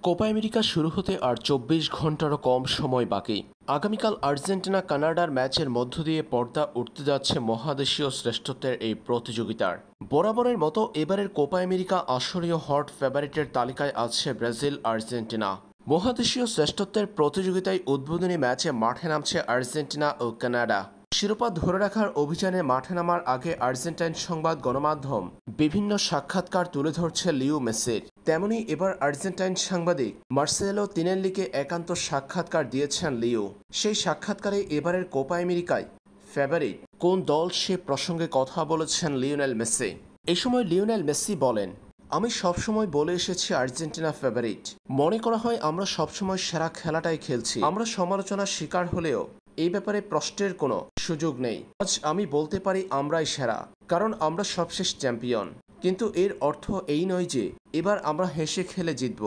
Copa America শুরু হতে আর ২৪ ঘন্টারও কম সময় বাকি। আগামীকাল আর্জেন্টিনা কানাডার ম্যাচের মধ্য দিয়ে পর্দা উঠতে যাচ্ছে মহাদেশীয় শ্রেষ্ঠত্বের এই প্রতিযোগিতার। বরাবরের মতো এবারের কোপা আমেরিকা আসরীয় হট ফেভারিটের তালিকায় আছে ব্রাজিল আর্জেন্টিনা। মহাদেশীয় শ্রেষ্ঠত্বের প্রতিযোগিতায় উদ্বোধনী ম্যাচে মাঠে নামছে আর্জেন্টিনা ও কানাডা। শিরোপা ধরে রাখার অভিযানে মাঠে নামার আগে আর্জেন্টাইন সংবাদ গণমাধ্যম বিভিন্ন সাক্ষাৎকার তুলে ধরছে লিও মেসির। তেমনি এবার আর্জেন্টাইন সাংবাদিক মার্সেলো তিনেল্লিকে একান্ত সাক্ষাৎকার দিয়েছেন লিও। সেই সাক্ষাৎকারে এবারের কোপা আমেরিকায় ফেভারিট কোন দল সে প্রসঙ্গে কথা বলেছেন লিওনেল মেসি। এ সময় লিওনেল মেসি বলেন, আমি সবসময় বলে এসেছি আর্জেন্টিনা ফেভারিট। মনে করা হয় আমরা সবসময় সেরা খেলাটাই খেলছি। আমরা সমালোচনার শিকার হলেও এই ব্যাপারে প্রশ্নের কোনো সুযোগ নেই। আজ আমি বলতে পারি আমরাই সেরা, কারণ আমরা সবশেষ চ্যাম্পিয়ন। কিন্তু এর অর্থ এই নয় যে এবার আমরা হেসে খেলে জিতব।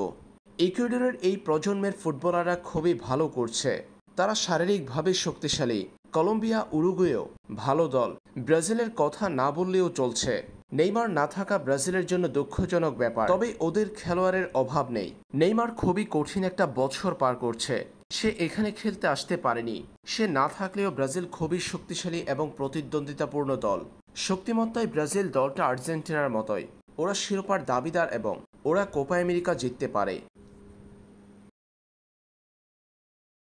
ইকুয়েডরের এই প্রজন্মের ফুটবলাররা খুবই ভালো করছে। তারা শারীরিকভাবে শক্তিশালী। কলম্বিয়া উরুগুয়েও ভালো দল। ব্রাজিলের কথা না বললেও চলছে। নেইমার না থাকা ব্রাজিলের জন্য দুঃখজনক ব্যাপার, তবে ওদের খেলোয়াড়ের অভাব নেই। নেইমার খুবই কঠিন একটা বছর পার করছে। সে এখানে খেলতে আসতে পারেনি। সে না থাকলেও ব্রাজিল খুবই শক্তিশালী এবং প্রতিদ্বন্দ্বিতাপূর্ণ দল। শক্তিমত্তায় ব্রাজিল দলটা আর্জেন্টিনার মতোই। ওরা শিরোপার দাবিদার এবং ওরা কোপা আমেরিকা জিততে পারে।